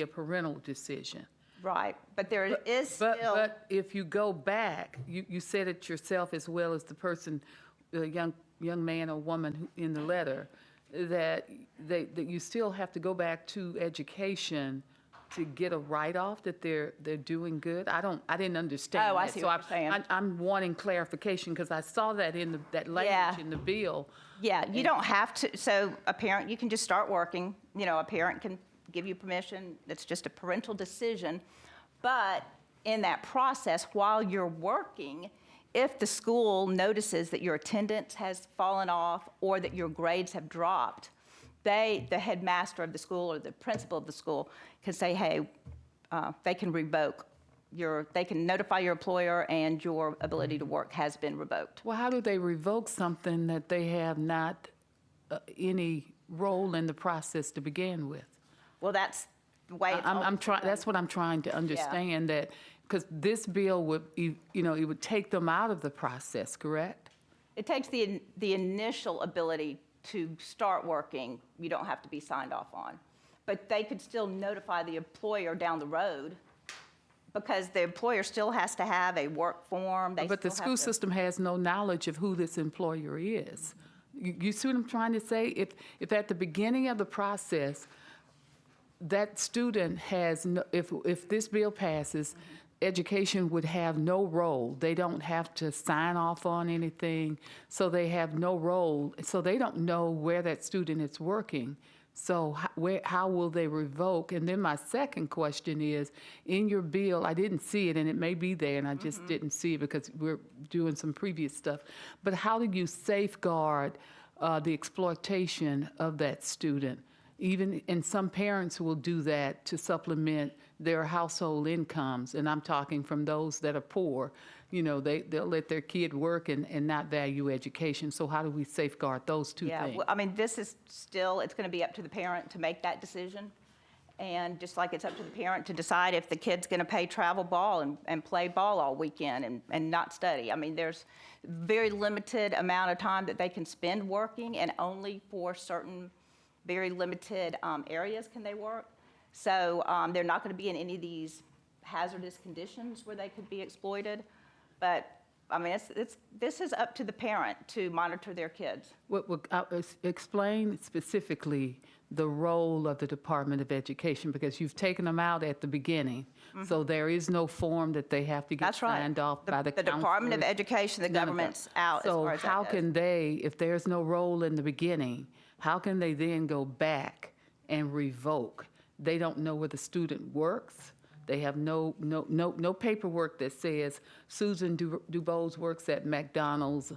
a parental decision. Right, but there is still. But if you go back, you said it yourself as well as the person, the young man or woman in the letter, that you still have to go back to education to get a write-off that they're doing good. I didn't understand. Oh, I that. see So what you're saying. I'm wanting clarification because I saw that in that language Yeah. in the bill. Yeah, you don't have to, so a parent, you can just start working. You know, a parent can give you permission. It's just a parental decision. But in that process, while you're working, if the school notices that your attendance has fallen off or that your grades have dropped, the headmaster of the school or the principal of the school can say, hey, they can revoke they can notify your employer and your ability to work has been revoked. Well, how do they revoke something that they have not any role in the process to begin with? Well, that's the way it's I'm trying. That's what I'm trying to understand. Yeah. That because this bill would, it would take them out of the process, correct? It takes the initial ability to start working. You don't have to be signed off on, but they could still notify the employer down the road because the employer still has to have a work form. But the school system has no knowledge of who this employer is. You see what I'm trying to say? If at the beginning of the process, that student has, no, if this bill passes, education would have no role. They don't have to sign off on anything, so they have no role. So they don't know where that student is working. So how will they revoke? And then my second question is, in your bill, I didn't see it, and it may be there, and I just didn't see it because we're doing some previous stuff. But how do you safeguard the exploitation of that student? And some parents will do that to supplement their household incomes, and I'm talking from those that are poor. You know, they'll let their kid work and not value education. So how do we safeguard those two things? Well, I mean, this is still, it's going to be up to the parent to make that decision. And just like it's up to the parent to decide if the kid's going to pay travel ball and play ball all weekend and not study. I mean, there's very limited amount of time that they can spend working, and only for certain very limited areas can they work. So they're not going to be in any of these hazardous conditions where they could be exploited. But I mean, this is up to the parent to monitor their kids. Explain specifically the role of the Department of Education, because you've taken them out at the beginning. So there is no form that they have to get signed off by the counselors. The Department of Education, the government's out as far as that goes. So how can they, if there's no role in the beginning, how can they then go back and revoke? They don't know where the student works. They have no paperwork that says Susan DuBose works at McDonald's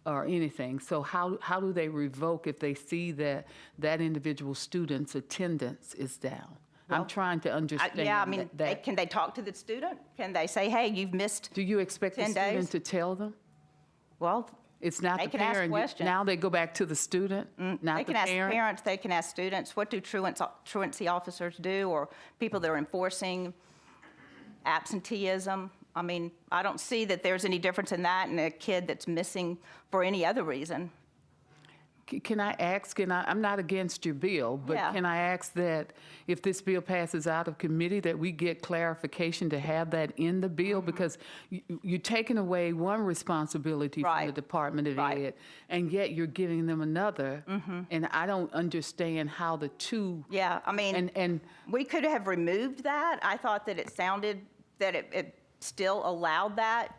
or anything. So how do they revoke if they see that individual student's attendance is down? Well, I'm trying to understand. Yeah, I mean, can they talk to the student? Can they say, hey, you've missed 10 days? Do you expect the student to tell them? Well, it's not the parent. Ask questions. Now they go back to the student, not the parent. They can ask parents, they can ask students. What do truancy officers do, or people that are enforcing absenteeism? I mean, I don't see that there's any difference in that and a kid that's missing for any other reason. Can I ask, I'm not against your bill, but can I ask that if this bill passes out of committee that we get clarification to have that in the bill? Because you're taking away one responsibility from the Department of Ed, and yet you're giving them another. And I don't understand how the two. Yeah, I mean, and we could have removed that. I thought that it sounded that it still allowed that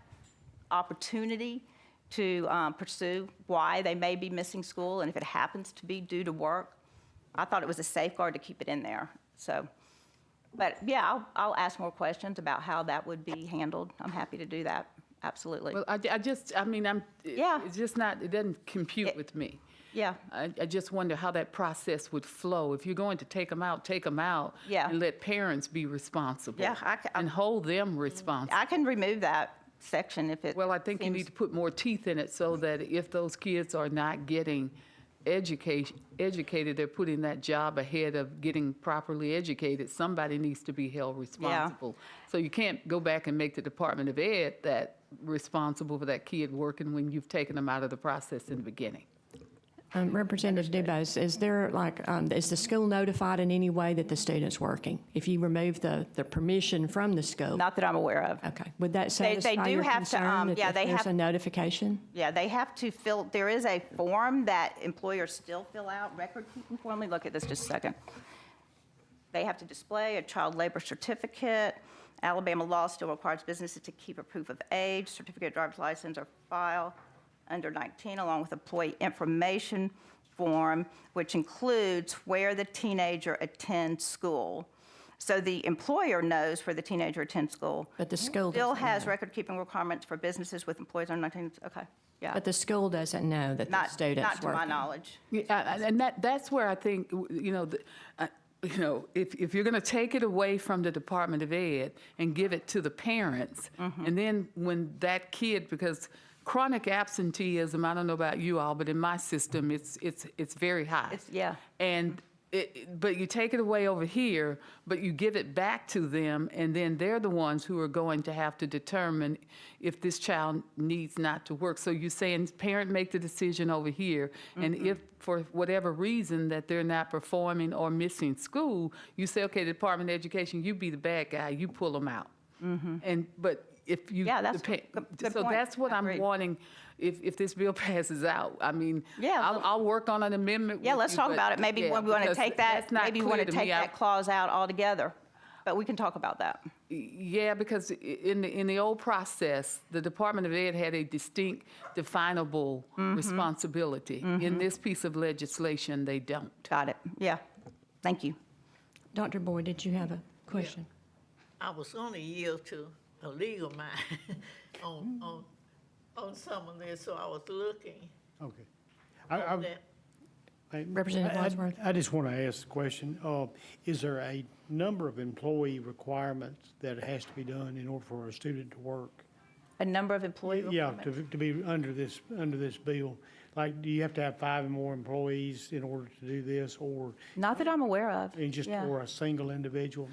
opportunity to pursue why they may be missing school, and if it happens to be due to work. I thought it was a safeguard to keep it in there. So, but yeah, I'll ask more questions about how that would be handled. I'm happy to do that, absolutely. Well, it's just not, it doesn't compute with me. Yeah. I just wonder how that process would flow. If you're going to take them out, yeah, and let parents be responsible. Yeah, and hold them responsible. I can remove that section if it Well, I think you need to put more teeth in it so that if those kids are not getting educated, they're putting that job ahead of getting properly educated. Somebody needs to be held responsible. So you can't go back and make the Department of Ed that responsible for that kid working when you've taken them out of the process in the beginning. Representative Dubose, is there is the school notified in any way that the student's working? If you remove the permission from the school? Not that I'm aware of. Okay. Would that They satisfy do your have to, concern that yeah, if they there's have- a notification? Yeah, they have to fill, there is a form that employers still fill out, record keeping form. Let me look at this just a second. They have to display a child labor certificate. Alabama law still requires businesses to keep a proof of age, certificate, driver's license, or file under 19, along with employee information form, which includes where the teenager attends school. So the employer knows where the teenager attends school. But the school Still doesn't has know. record-keeping requirements for businesses with employees under 19, okay, yeah. But the school doesn't know that the student's Not to my working. knowledge. Yeah, and that's where I think, if you're going to take it away from the Department of Ed and give it to the parents, and then when that kid, because chronic absenteeism, I don't know about you all, but in my system, it's very high. Yeah. And but you take it away over here, but you give it back to them, and then they're the ones who are going to have to determine if this child needs not to work. So you're saying parent make the decision over here, and if for whatever reason that they're not performing or missing school, you say, okay, the Department of Education, you be the bad guy, you pull them out. But if you, Yeah, that's depend- a good so point. that's what I'm Agreed. wanting. If this bill passes out, I mean, Yeah, I'll work on an amendment. Yeah, with let's you, talk but- about it. Maybe yeah, we want to because take that, that's not maybe we want clear to me. take that clause out altogether. But we can talk about that. Yeah, because in the old process, the Department of Ed had a distinct, definable responsibility. In this piece of legislation, they don't. Got it. Yeah. Thank you. Dr. Boyd, did you have a question? I was going to yield to a legal mind on some of this, so I was looking Okay. on that. Representative Wadsworth. I just want to ask the question, is there a number of employee requirements that has to be done in order for a student to work? A number of employee Yeah, requirements. to be under this bill. Like, do you have to have 5 or more employees in order to do this, or Not that I'm aware of. just Yeah. for a single individual?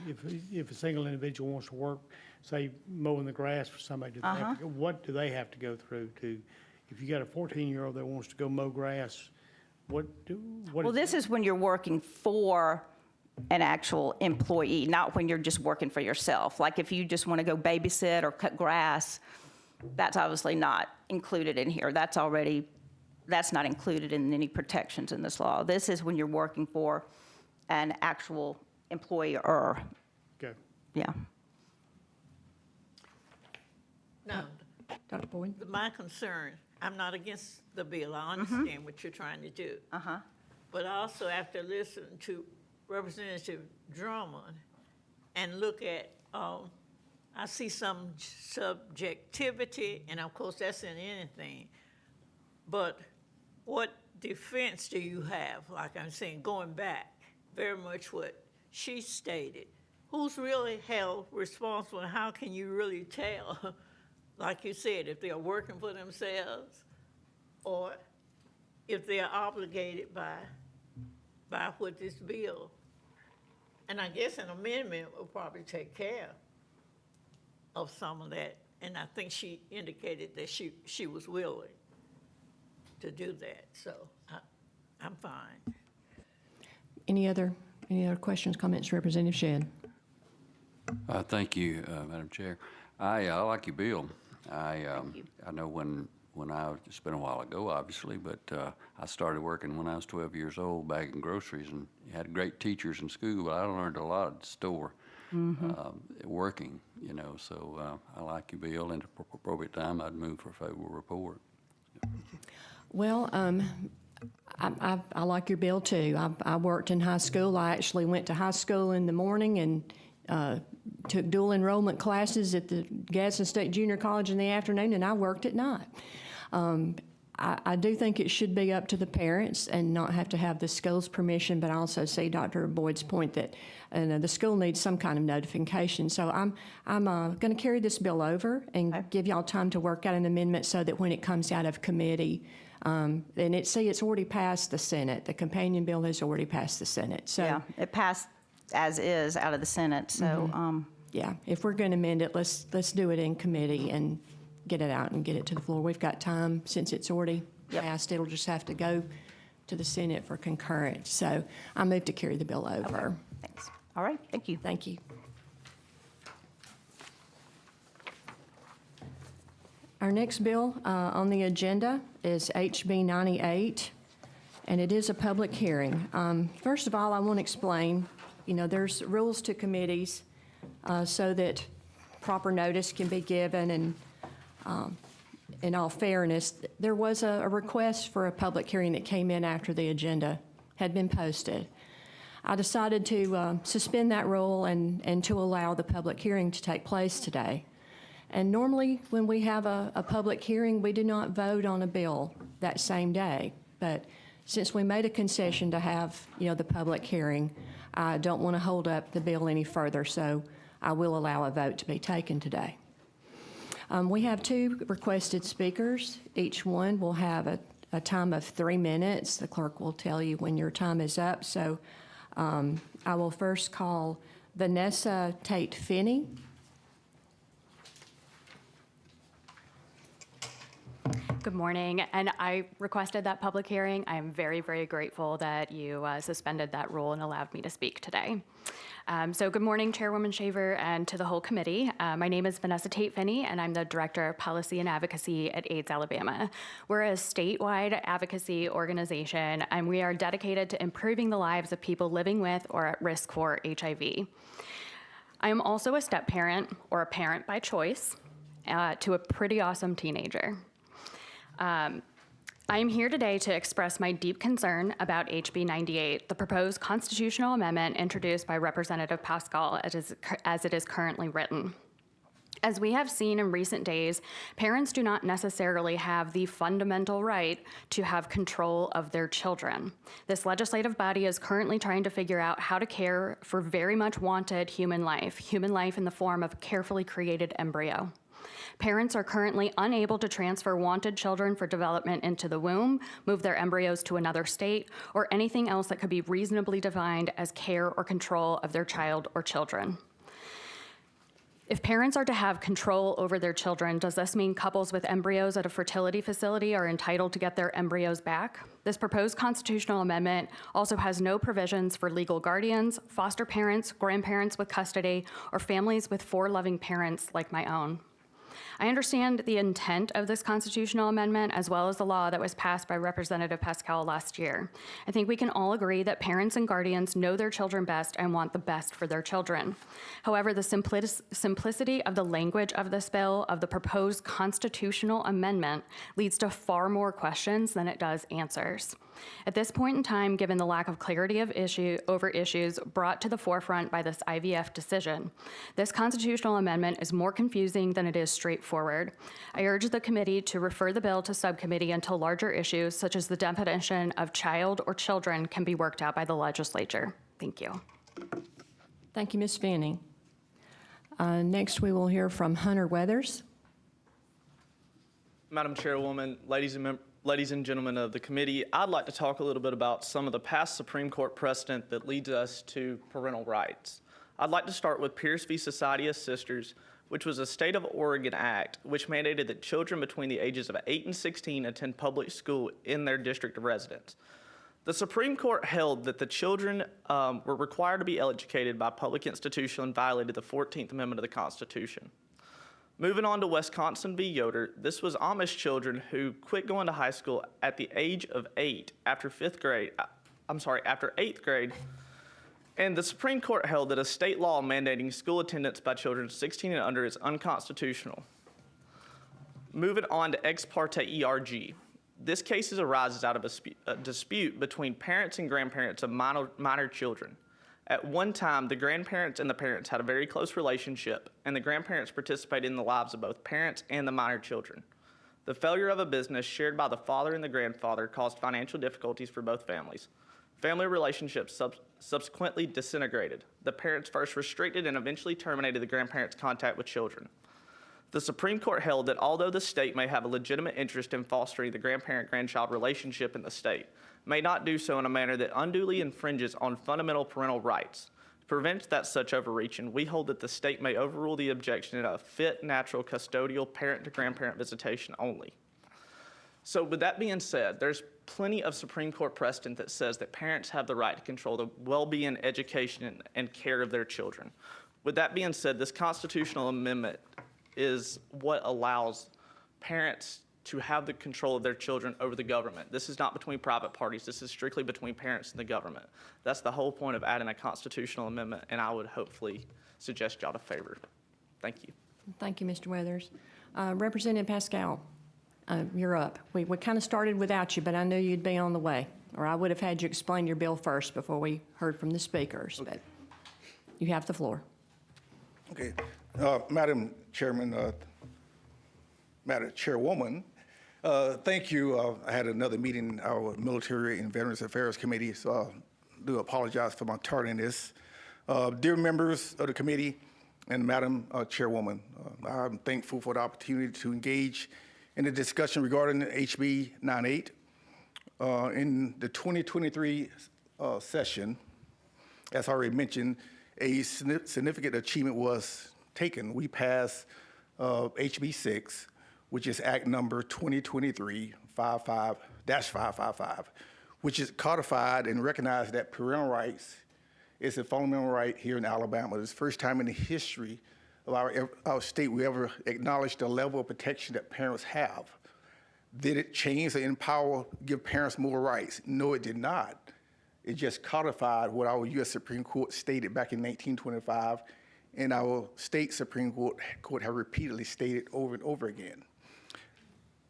If a single individual wants to work, say mowing the grass for somebody, what do they have to go through to, if you got a 14-year-old that wants to go mow grass, what Well, this is when you're working for an actual employee, not when you're just working for yourself. Like if you just want to go babysit or cut grass, that's obviously not included in here. That's not included in any protections in this law. This is when you're working for an actual employer. Okay. Yeah. Now, Dr. Boyd? my concern, I'm not against the bill. I understand what you're trying to do. But also after listening to Representative Drummond and look at, I see some subjectivity, and of course that's in anything. But what defense do you have? Like I'm saying, going back, very much what she stated. Who's really held responsible, and how can you really tell, like you said, if they're working for themselves or if they're obligated by what this bill? And I guess an amendment will probably take care of some of that. And I think she indicated that she was willing to do that. So I'm fine. Any other questions, comments, Representative Shedd? Thank you, Madam Chair. I like your bill. you. I know when it's been a while ago, obviously, but I started working when I was 12 years old, bagging groceries, and had great teachers in school, but I learned a lot at the store working, so I like your bill, and at the appropriate time, I'd move for a favorable report. Well, I like your bill too. I worked in high school. I actually went to high school in the morning and took dual enrollment classes at the Gadsden State Junior College in the afternoon, and I worked at night. I do think it should be up to the parents and not have to have the school's permission, but I also see Dr. Boyd's point that the school needs some kind of notification. So I'm going to carry this bill over and give y'all time to work out an amendment so that when it comes out of committee, and it's already passed the Senate. The companion bill has already passed the Senate. So Yeah, it passed as is out of the Senate, so, yeah, if we're going to amend it, let's do it in committee and get it out and get it to the floor. We've got time since it's already Yep. passed. It'll just have to go to the Senate for concurrence. So I move to carry the bill over. Thanks. All right, thank you. Thank you. Our next bill on the agenda is HB 98, and it is a public hearing. First of all, I want to explain, there's rules to committees so that proper notice can be given, and in all fairness, there was a request for a public hearing that came in after the agenda had been posted. I decided to suspend that rule and to allow the public hearing to take place today. And normally, when we have a public hearing, we do not vote on a bill that same day. But since we made a concession to have, the public hearing, I don't want to hold up the bill any further, so I will allow a vote to be taken today. We have 2 requested speakers. Each one will have a time of 3 minutes. The clerk will tell you when your time is up. So I will first call Vanessa Tate-Finney. Good morning, and I requested that public hearing. I am very, very grateful that you suspended that rule and allowed me to speak today. So good morning, Chairwoman Shaver, and to the whole committee. My name is Vanessa Tate-Finney, and I'm the Director of Policy and Advocacy at AIDS Alabama. We're a statewide advocacy organization, and we are dedicated to improving the lives of people living with or at risk for HIV. I am also a step-parent, or a parent by choice, to a pretty awesome teenager. I am here today to express my deep concern about HB 98, the proposed constitutional amendment introduced by Representative Pascal as it is currently written. As we have seen in recent days, parents do not necessarily have the fundamental right to have control of their children. This legislative body is currently trying to figure out how to care for very much wanted human life in the form of a carefully created embryo. Parents are currently unable to transfer wanted children for development into the womb, move their embryos to another state, or anything else that could be reasonably defined as care or control of their child or children. If parents are to have control over their children, does this mean couples with embryos at a fertility facility are entitled to get their embryos back? This proposed constitutional amendment also has no provisions for legal guardians, foster parents, grandparents with custody, or families with 4 loving parents like my own. I understand the intent of this constitutional amendment as well as the law that was passed by Representative Pascal last year. I think we can all agree that parents and guardians know their children best and want the best for their children. However, the simplicity of the language of this bill, of the proposed constitutional amendment, leads to far more questions than it does answers. At this point in time, given the lack of clarity of over issues brought to the forefront by this IVF decision, this constitutional amendment is more confusing than it is straightforward. I urge the committee to refer the bill to subcommittee until larger issues, such as the definition of child or children, can be worked out by the legislature. Thank you. Thank you, Ms. Finney. Next, we will hear from Hunter Weathers. Madam Chairwoman, ladies and gentlemen of the committee, I'd like to talk a little bit about some of the past Supreme Court precedent that leads us to parental rights. I'd like to start with Pierce v. Society of Sisters, which was a state of Oregon act which mandated that children between the ages of 8 and 16 attend public school in their district of residence. The Supreme Court held that the children were required to be educated by public institution and violated the 14th Amendment of the Constitution. Moving on to Wisconsin v. Yoder, this was Amish children who quit going to high school at the age of 8 after 8th grade, and the Supreme Court held that a state law mandating school attendance by children 16 and under is unconstitutional. Moving on to Ex parte ERG. This case arises out of a dispute between parents and grandparents of minor children. At one time, the grandparents and the parents had a very close relationship, and the grandparents participated in the lives of both parents and the minor children. The failure of a business shared by the father and the grandfather caused financial difficulties for both families. Family relationships subsequently disintegrated. The parents first restricted and eventually terminated the grandparents' contact with children. The Supreme Court held that although the state may have a legitimate interest in fostering the grandparent-grandchild relationship in the state, may not do so in a manner that unduly infringes on fundamental parental rights. To prevent that such overreaching, we hold that the state may overrule the objection in a fit, natural, custodial parent-to-grandparent visitation only. So with that being said, there's plenty of Supreme Court precedent that says that parents have the right to control the well-being, education, and care of their children. With that being said, this constitutional amendment is what allows parents to have the control of their children over the government. This is not between private parties. This is strictly between parents and the government. That's the whole point of adding a constitutional amendment, and I would hopefully suggest y'all to favor. Thank you. Thank you, Mr. Weathers. Representative Pascal, you're up. We kind of started without you, but I knew you'd be on the way, or I would have had you explain your bill first before we heard from the speakers. But you have the floor. Okay. Madam Chairman, Madam Chairwoman, thank you. I had another meeting, our Military and Veterans Affairs Committee, so I do apologize for my tardiness. Dear members of the committee and Madam Chairwoman, I'm thankful for the opportunity to engage in the discussion regarding HB 98. In the 2023 session, as already mentioned, a significant achievement was taken. We passed HB 6, which is Act number 2023-555, which is codified and recognized that parental rights is a fundamental right here in Alabama. It's the first time in the history of our state we ever acknowledged the level of protection that parents have. Did it change or empower, give parents more rights? No, it did not. It just codified what our U.S. Supreme Court stated back in 1925, and our state Supreme Court have repeatedly stated over and over again.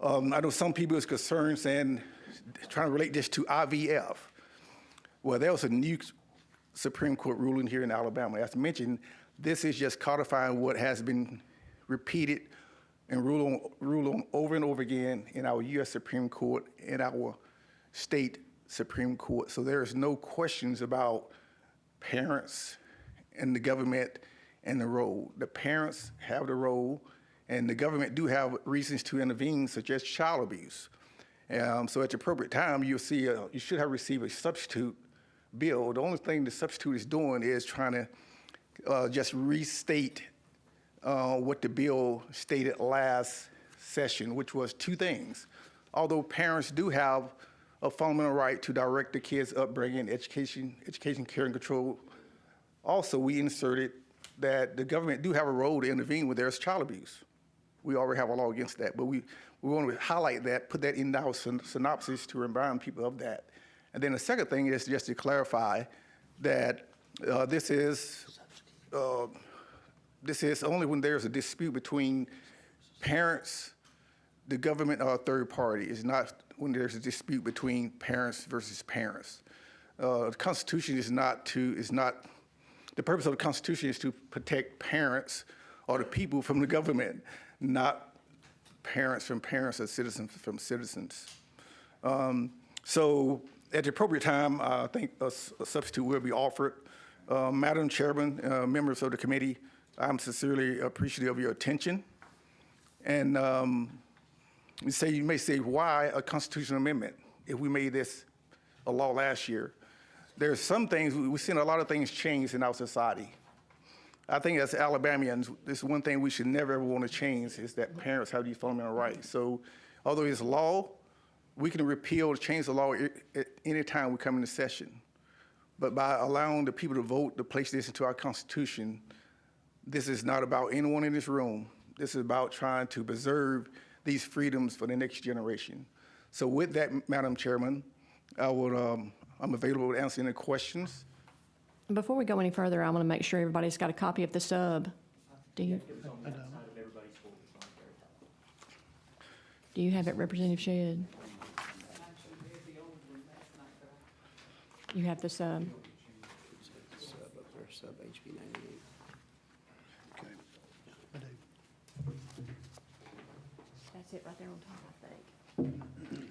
I know some people is concerned saying, trying to relate this to IVF. Well, there was a new Supreme Court ruling here in Alabama. As mentioned, this is just codifying what has been repeated and ruled on over and over again in our U.S. Supreme Court and our state Supreme Court. So there is no questions about parents and the government and the role. The parents have the role, and the government do have reasons to intervene, such as child abuse. So at the appropriate time, you'll see you should have received a substitute bill. The only thing the substitute is doing is trying to just restate what the bill stated last session, which was two things. Although parents do have a fundamental right to direct the kids' upbringing, education, care, and control, also we inserted that the government do have a role to intervene when there's child abuse. We already have a law against that, but we want to highlight that, put that in our synopsis to remind people of that. And then the second thing is just to clarify that this is only when there's a dispute between parents, the government, or a third party. It's not when there's a dispute between parents versus parents. The Constitution the purpose of the Constitution is to protect parents or the people from the government, not parents from parents or citizens from citizens. So at the appropriate time, I think a substitute will be offered. Madam Chairman, members of the committee, I'm sincerely appreciative of your attention. And you may say, why a constitutional amendment if we made this a law last year? There's some things, we've seen a lot of things change in our society. I think as Alabamians, this is one thing we should never ever want to change is that parents have these fundamental rights. So although it's law, we can repeal or change the law at any time we come into session. But by allowing the people to vote to place this into our Constitution, this is not about anyone in this room. This is about trying to preserve these freedoms for the next generation. So with that, Madam Chairman, I'm available to answer any questions. Before we go any further, I want to make sure everybody's got a copy of the sub. Do you have it, Representative Shedd? You have the sub. Sub HB 98. Okay. I do. That's it right there on top, I think.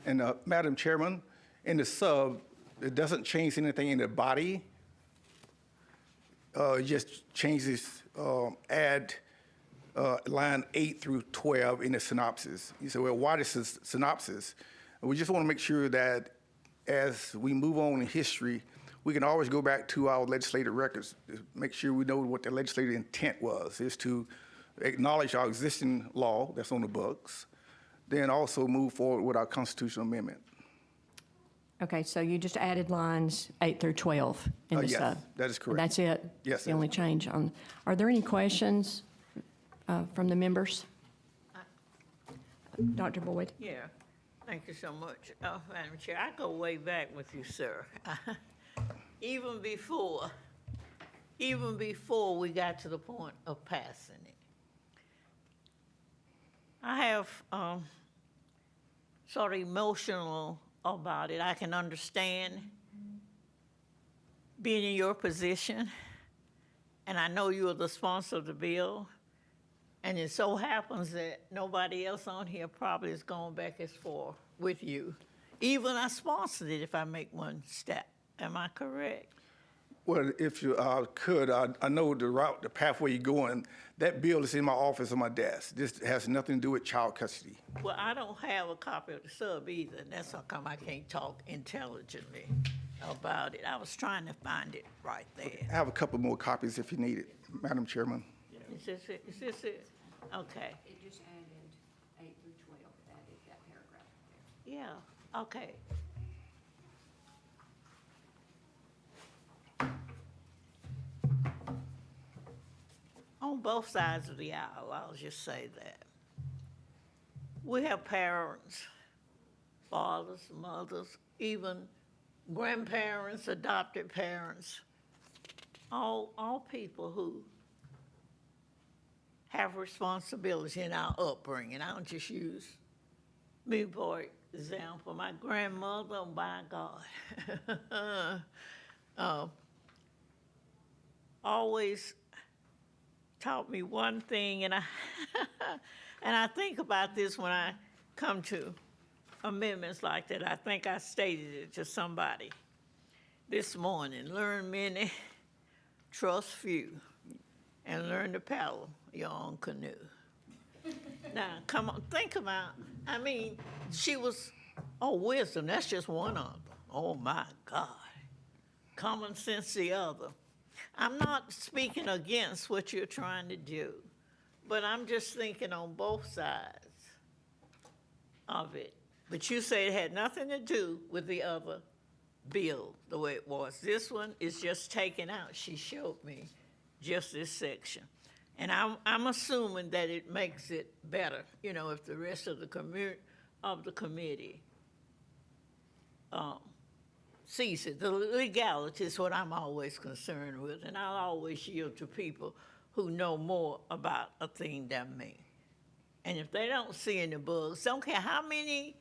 And Madam Chairman, in the sub, it doesn't change anything in the body. It just changes, add line 8 through 12 in the synopsis. You say, well, why this is synopsis? We just want to make sure that as we move on in history, we can always go back to our legislative records, to make sure we know what the legislative intent was, is to acknowledge our existing law that's on the books, then also move forward with our constitutional amendment. Okay, so you just added lines 8 through 12 in the Yes, sub? that is correct. That's it? Yes, The that only is change on, are there any questions from the members? Dr. Boyd? Yeah, thank you so much, Madam Chair. I go way back with you, sir. Even before we got to the point of passing it. I have sort of emotional about it. I can understand being in your position, and I know you are the sponsor of the bill, and it so happens that nobody else on here probably is going back as far with you. Even I sponsored it if I make one step. Am I correct? Well, if you could, I know the pathway you're going. That bill is in my office on my desk. This has nothing to do with child custody. Well, I don't have a copy of the sub either, and that's how come I can't talk intelligently about it. I was trying to find it right there. I have a couple more copies if you need it, Madam Chairman. Is this it? Is this it? Okay. It just added 8 through 12, added that paragraph there. Yeah, okay. On both sides of the aisle, I'll just say that. We have parents, fathers, mothers, even grandparents, adopted parents, all people who have responsibility in our upbringing. I don't just use me for example. My grandmother, oh my God, always taught me one thing, and I and I think about this when I come to amendments like that. I think I stated it to somebody this morning. Learn many, trust few, and learn to paddle your own canoe. Now, come on, think about, I mean, she was, wisdom, that's just one of them. Oh my God. Common sense the other. I'm not speaking against what you're trying to do, but I'm just thinking on both sides of it. But you say it had nothing to do with the other bill, the way it was. This one is just taken out. She showed me just this section. And I'm assuming that it makes it better, you know, if the rest of the committee sees it. The legality is what I'm always concerned with, and I'll always yield to people who know more about a thing than me. And if they don't see any bugs, don't care how many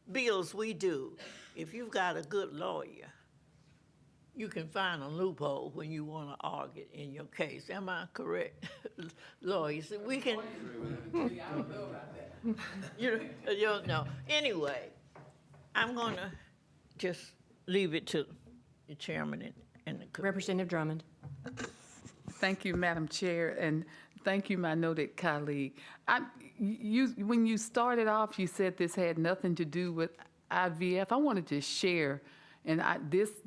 bills we do, if you've got a good lawyer, you can find a loophole when you want to argue in your case. Am I correct, lawyers? We can. You don't know. Anyway, I'm going to just leave it to the chairman and the committee. Representative Drummond. Thank you, Madam Chair, and thank you, my noted colleague. When you started off, you said this had nothing to do with IVF. I wanted to share, and this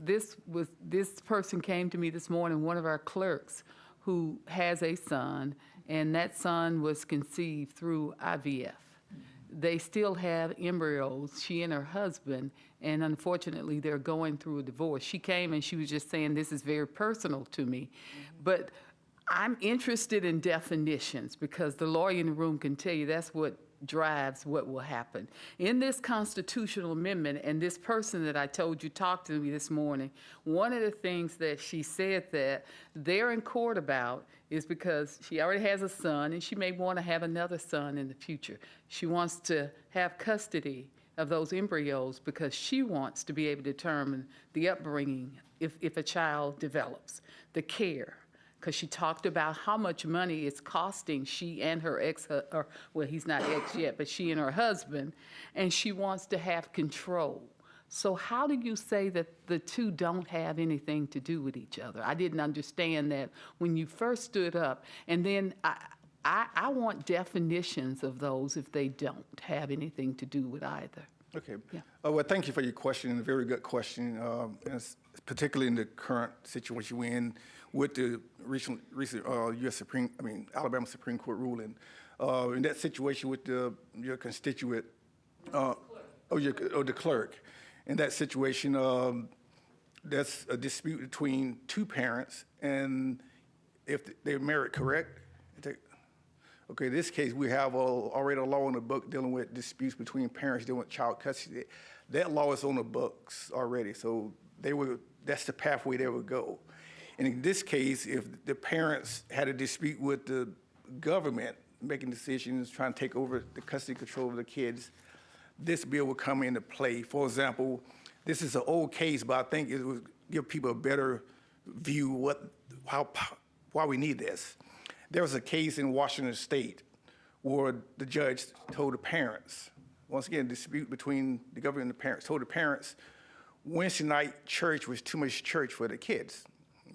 person came to me this morning, one of our clerks, who has a son, and that son was conceived through IVF. They still have embryos, she and her husband, and unfortunately, they're going through a divorce. She came and she was just saying, this is very personal to me. But I'm interested in definitions because the lawyer in the room can tell you that's what drives what will happen. In this constitutional amendment, and this person that I told you talked to me this morning, one of the things that she said that they're in court about is because she already has a son and she may want to have another son in the future. She wants to have custody of those embryos because she wants to be able to determine the upbringing if a child develops, the care. Because she talked about how much money it's costing she and her well, he's not ex yet, but she and her husband, and she wants to have control. So how do you say that the two don't have anything to do with each other? I didn't understand that when you first stood up. And then I want definitions of those if they don't have anything to do with either. Okay. Yeah. Well, thank you for your question, and a very good question, particularly in the current situation we're in with the recent Alabama Supreme Court ruling. In that situation with your constituent, the clerk. In that situation, that's a dispute between two parents, and if they're married, correct? Okay, in this case, we have already a law in the book dealing with disputes between parents dealing with child custody. That law is on the books already, so that's the pathway they would go. And in this case, if the parents had a dispute with the government making decisions, trying to take over the custody control of the kids, this bill would come into play. For example, this is an old case, but I think it would give people a better view why we need this. There was a case in Washington State where the judge told the parents, once again, dispute between the government and the parents, told the parents Wednesday night church was too much church for the kids.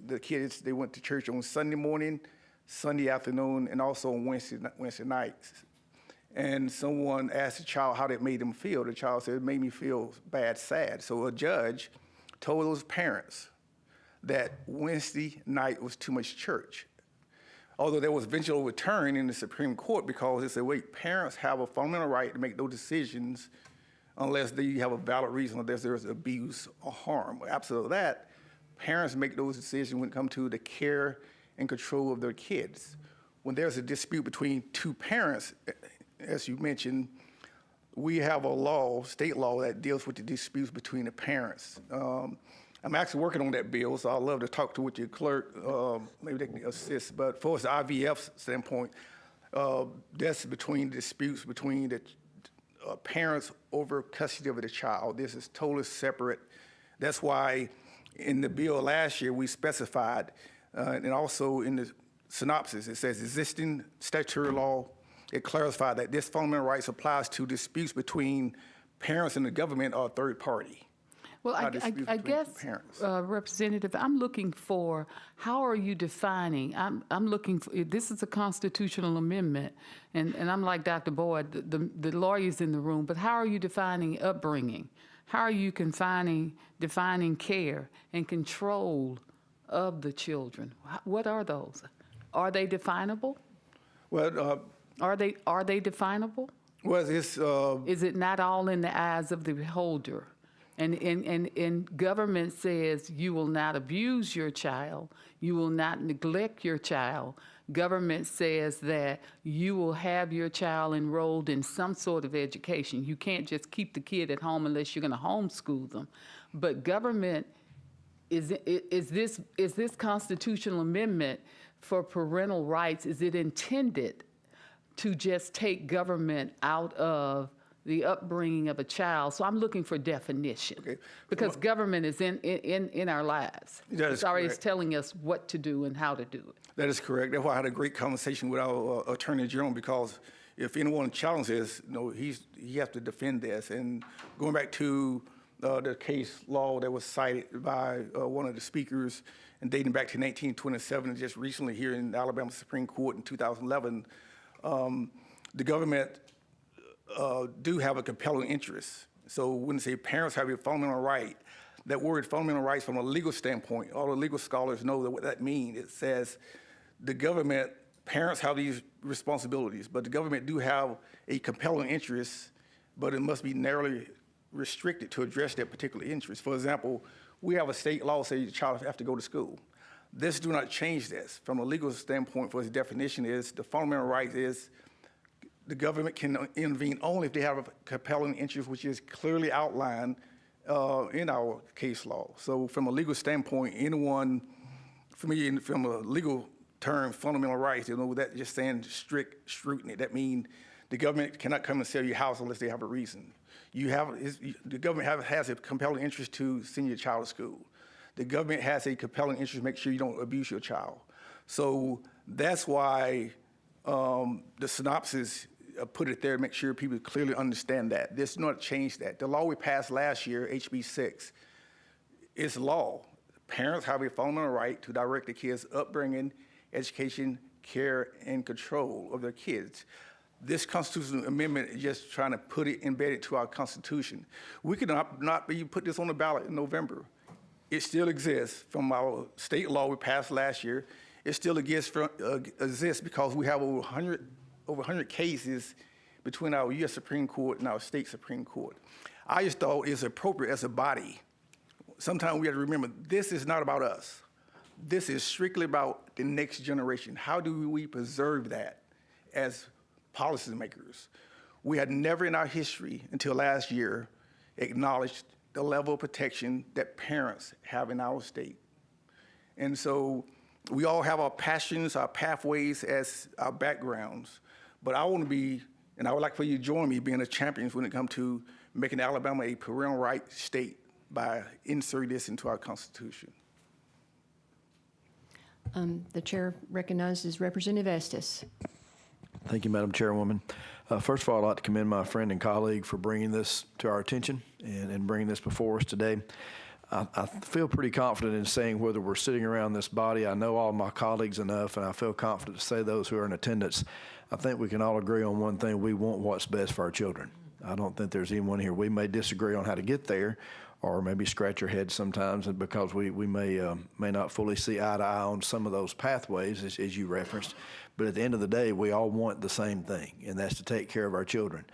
The kids, they went to church on Sunday morning, Sunday afternoon, and also on Wednesday nights. And someone asked the child how that made them feel. The child said, it made me feel bad, sad. So a judge told those parents that Wednesday night was too much church. Although there was eventual overturn in the Supreme Court because they said, wait, parents have a fundamental right to make those decisions unless they have a valid reason, unless there's abuse or harm. After that, parents make those decisions when it comes to the care and control of their kids. When there's a dispute between two parents, as you mentioned, we have a law, state law, that deals with the disputes between the parents. I'm actually working on that bill, so I'd love to talk to with your clerk. Maybe they can assist. But for the IVF standpoint, that's between disputes between the parents over custody of the child. This is totally separate. That's why in the bill last year we specified, and also in the synopsis, it says existing statutory law. It clarified that this fundamental rights applies to disputes between parents and the government or a third party. Well, I guess, Representative, I'm looking for, how are you defining, I'm looking for, this is a constitutional amendment, and I'm like Dr. Boyd, the lawyers in the room, but how are you defining upbringing? How are you defining care and control of the children? What are those? Are they definable? Well, Are they definable? well, it's, Is it not all in the eyes of the beholder? And government says you will not abuse your child, you will not neglect your child. Government says that you will have your child enrolled in some sort of education. You can't just keep the kid at home unless you're going to homeschool them. But government, is this constitutional amendment for parental rights, is it intended to just take government out of the upbringing of a child? So I'm looking for definition. Okay. Because government is in our lives. That is It's always correct. telling us what to do and how to do it. That is correct. That's why I had a great conversation with our Attorney General, because if anyone challenges, he has to defend this. And going back to the case law that was cited by one of the speakers and dating back to 1927, and just recently here in the Alabama Supreme Court in 2011, the government do have a compelling interest. So when they say parents have a fundamental right, that word fundamental rights from a legal standpoint, all the legal scholars know what that means. It says the government, parents have these responsibilities, but the government do have a compelling interest, but it must be narrowly restricted to address that particular interest. For example, we have a state law saying the child have to go to school. This do not change this. From a legal standpoint, for its definition is, the fundamental right is the government can intervene only if they have a compelling interest, which is clearly outlined in our case law. So from a legal standpoint, anyone, from a legal term, fundamental rights, that just saying strict scrutiny. That means the government cannot come and sell your house unless they have a reason. The government has a compelling interest to send your child to school. The government has a compelling interest to make sure you don't abuse your child. So that's why the synopsis put it there to make sure people clearly understand that. This does not change that. The law we passed last year, HB 6, is law. Parents have a fundamental right to direct the kids' upbringing, education, care, and control of their kids. This constitutional amendment is just trying to put it embedded to our Constitution. We could not put this on the ballot in November. It still exists from our state law we passed last year. It still exists because we have over 100 cases between our U.S. Supreme Court and our state Supreme Court. I just thought it's appropriate as a body. Sometimes we have to remember, this is not about us. This is strictly about the next generation. How do we preserve that as policymakers? We had never in our history until last year acknowledged the level of protection that parents have in our state. And so we all have our passions, our pathways as our backgrounds, but I want to be, and I would like for you to join me being a champion when it comes to making Alabama a parental right state by inserting this into our Constitution. The chair recognizes Representative Estes. Thank you, Madam Chairwoman. First of all, I'd like to commend my friend and colleague for bringing this to our attention and bringing this before us today. I feel pretty confident in saying whether we're sitting around this body, I know all my colleagues enough, and I feel confident to say those who are in attendance, I think we can all agree on one thing: we want what's best for our children. I don't think there's anyone here. We may disagree on how to get there, or maybe scratch our heads sometimes because we may not fully see eye to eye on some of those pathways, as you referenced. But at the end of the day, we all want the same thing, and that's to take care of our children.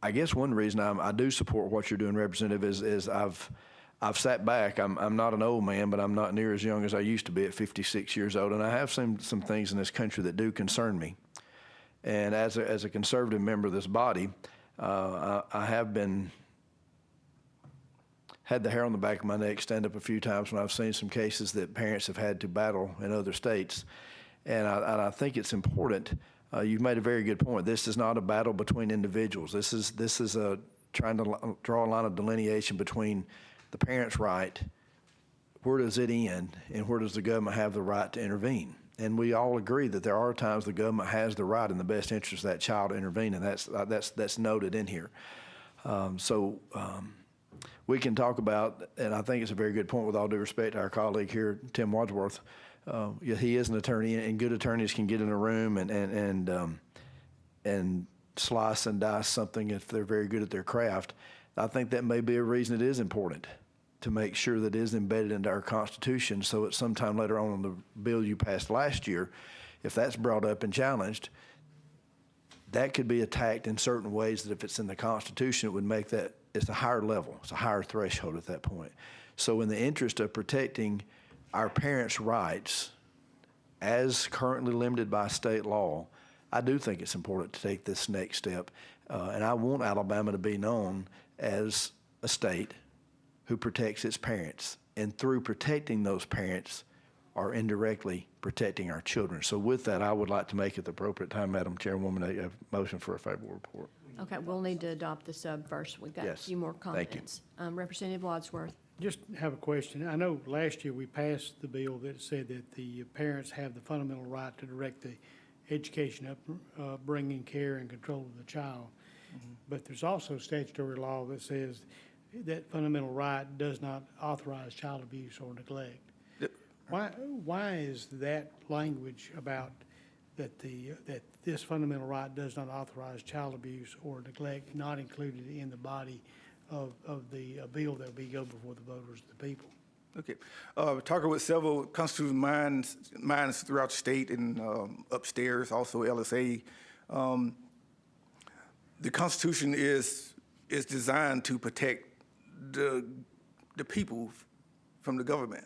I guess one reason I do support what you're doing, Representative, is I've sat back. I'm not an old man, but I'm not near as young as I used to be at 56 years old, and I have some things in this country that do concern me. And as a conservative member of this body, I have had the hair on the back of my neck stand up a few times when I've seen some cases that parents have had to battle in other states. And I think it's important. You've made a very good point. This is not a battle between individuals. This is a trying to draw a line of delineation between the parent's right, where does it end, and where does the government have the right to intervene. And we all agree that there are times the government has the right in the best interest of that child to intervene, and that's noted in here. We can talk about, and I think it's a very good point with all due respect to our colleague here, Tim Wadsworth. He is an attorney, and good attorneys can get in a room and slice and dice something if they're very good at their craft. I think that may be a reason it is important to make sure that it is embedded into our Constitution, so at some time later on in the bill you passed last year, if that's brought up and challenged, that could be attacked in certain ways that if it's in the Constitution, it would make that, it's a higher level, it's a higher threshold at that point. So in the interest of protecting our parents' rights as currently limited by state law, I do think it's important to take this next step. And I want Alabama to be known as a state who protects its parents. And through protecting those parents are indirectly protecting our children. So with that, I would like to make at the appropriate time, Madam Chairwoman, a motion for a favorable report. Okay, we'll need to adopt the sub first. We've got a Yes. few more Thank you. comments. Representative Wadsworth. Just have a question. I know last year we passed the bill that said that the parents have the fundamental right to direct the education, upbringing, care, and control of the child. But there's also statutory law that says that fundamental right does not authorize child abuse or neglect. Why is that language about that this fundamental right does not authorize child abuse or neglect not included in the body of the bill that will be go before the voters, the people? Okay. Talking with several constitutional minds throughout the state and upstairs, also LSA, the Constitution is designed to protect the people from the government.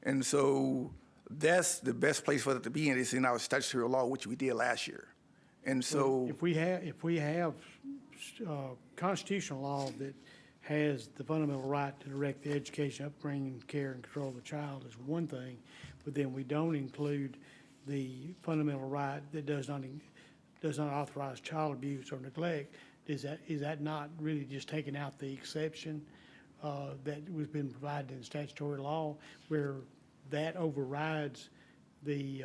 And so that's the best place for it to be in, is in our statutory law, which we did last year. And so If we have constitutional law that has the fundamental right to direct the education, upbringing, care, and control of the child is one thing, but then we don't include the fundamental right that does not authorize child abuse or neglect, is that not really just taking out the exception that was been provided in statutory law, where that overrides the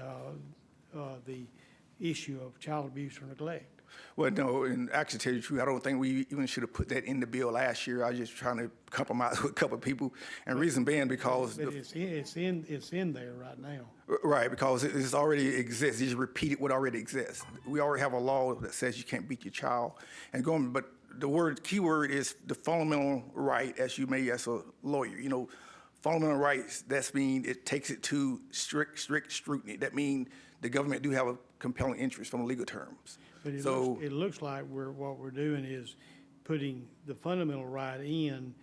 issue of child abuse or neglect? Well, no, and actually, to tell you the truth, I don't think we even should have put that in the bill last year. I was just trying to compromise with a couple of people, and reason being because But it's in there right now. right, because it already exists. You just repeated what already exists. We already have a law that says you can't beat your child, but the key word is the fundamental right, as you may as a lawyer. fundamental rights, that's mean it takes it to strict scrutiny. That means the government do have a compelling interest from legal terms. But So, it looks like what we're doing is putting the fundamental right in,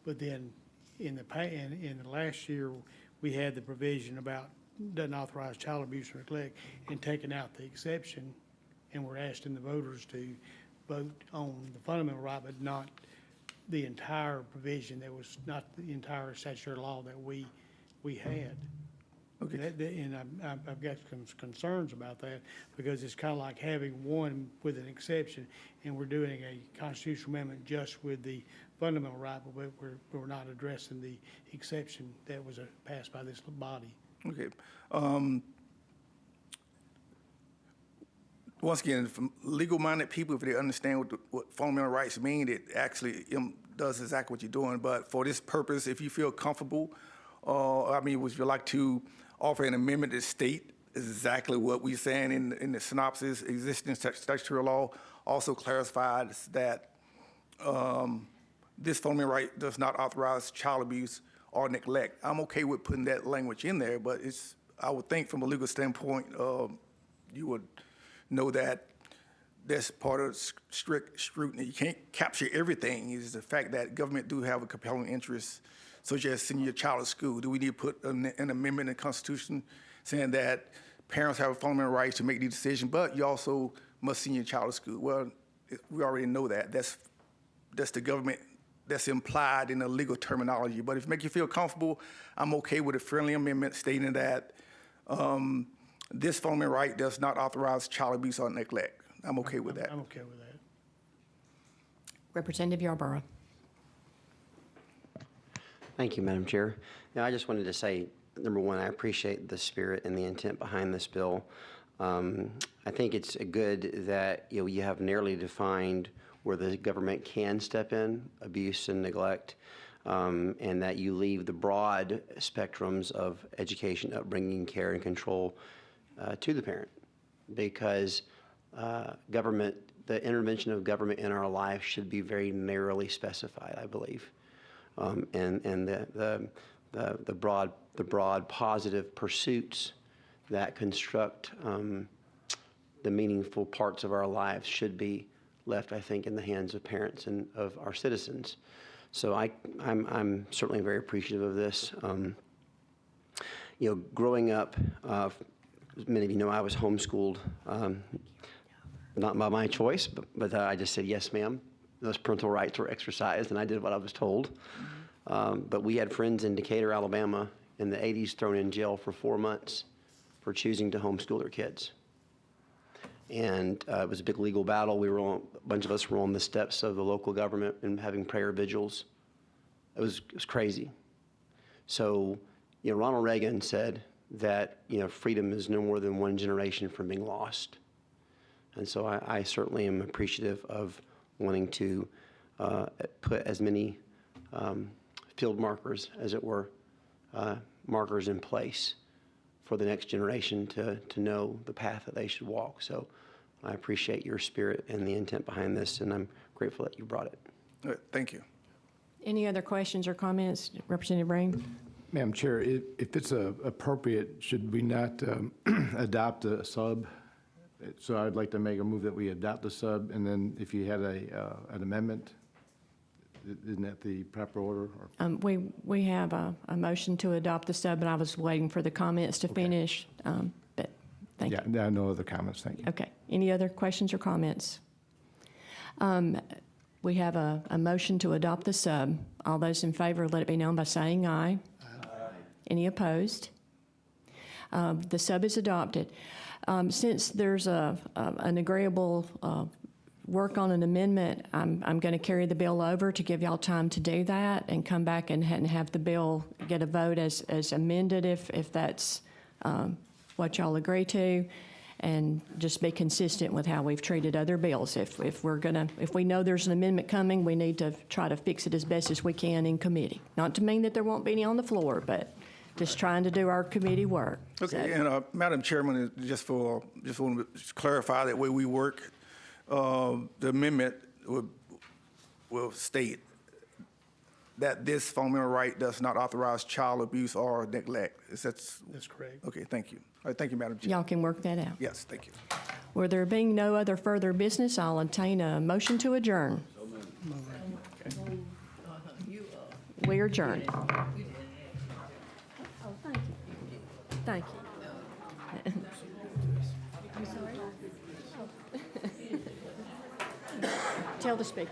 but then in the last year, we had the provision about doesn't authorize child abuse or neglect and taking out the exception, and we're asking the voters to vote on the fundamental right, but not the entire provision that was not the entire statutory law that we had. okay. And I've got some concerns about that because it's kind of like having one with an exception, and we're doing a constitutional amendment just with the fundamental right, but we're not addressing the exception that was passed by this body. Okay. Once again, from legal-minded people, if they understand what fundamental rights mean, it actually does exactly what you're doing. But for this purpose, if you feel comfortable, would you like to offer an amendment that state exactly what we're saying in the synopsis? Existing statutory law also clarifies that this fundamental right does not authorize child abuse or neglect. I'm okay with putting that language in there, but I would think from a legal standpoint, you would know that that's part of strict scrutiny. You can't capture everything. It's the fact that government do have a compelling interest, such as sending your child to school. Do we need to put an amendment in the Constitution saying that parents have a fundamental right to make the decision, but you also must send your child to school? Well, we already know that. That's the government. That's implied in the legal terminology. But if it makes you feel comfortable, I'm okay with a friendly amendment stating that this fundamental right does not authorize child abuse or neglect. I'm okay with that. I'm okay with that. Representative Yarborough. Thank you, Madam Chair. Now, I just wanted to say, number one, I appreciate the spirit and the intent behind this bill. I think it's good that you have narrowly defined where the government can step in, abuse and neglect, and that you leave the broad spectrums of education, upbringing, care, and control to the parent, because the intervention of government in our life should be very narrowly specified, I believe, and the broad positive pursuits that construct the meaningful parts of our lives should be left, I think, in the hands of parents and of our citizens. So I'm certainly very appreciative of this. Growing up, as many of you know, I was homeschooled, not by my choice, but I just said, yes, ma'am. Those parental rights were exercised, and I did what I was told. But we had friends in Decatur, Alabama, in the 80s thrown in jail for 4 months for choosing to homeschool their kids. And it was a big legal battle. A bunch of us were on the steps of the local government and having prayer vigils. It was crazy. So, Ronald Reagan said that, freedom is no more than one generation from being lost. And so I certainly am appreciative of wanting to put as many field markers, as it were, markers in place for the next generation to know the path that they should walk. So I appreciate your spirit and the intent behind this, and I'm grateful that you brought it. All right, thank you. Any other questions or comments? Representative Breen? Madam Chair, if it's appropriate, should we not adopt a sub? So I'd like to make a move that we adopt the sub, and then if you had an amendment, isn't that the proper order? We have a motion to adopt the sub, and I was waiting for the comments to finish, but thank you. Yeah, no other comments, thank you. Okay. Any other questions or comments? We have a motion to adopt the sub. All those in favor, let it be known by saying aye. Aye. Any opposed? The sub is adopted. Since there's an agreeable work on an amendment, I'm going to carry the bill over to give y'all time to do that and come back and have the bill get a vote as amended if that's what y'all agree to, and just be consistent with how we've treated other bills. If we know there's an amendment coming, we need to try to fix it as best as we can in committee. Not to mean that there won't be any on the floor, but just trying to do our committee work. Okay, and Madam Chairman, just want to clarify that way we work. The amendment will state that this fundamental right does not authorize child abuse or neglect. That's correct. okay, thank you. All right, thank you, Madam Chair. Y'all can work that out. Yes, thank you. Were there being no other further business, I'll obtain a motion to adjourn. We adjourn. Oh, thank you. Thank you. I'm sorry? Tell the speaker.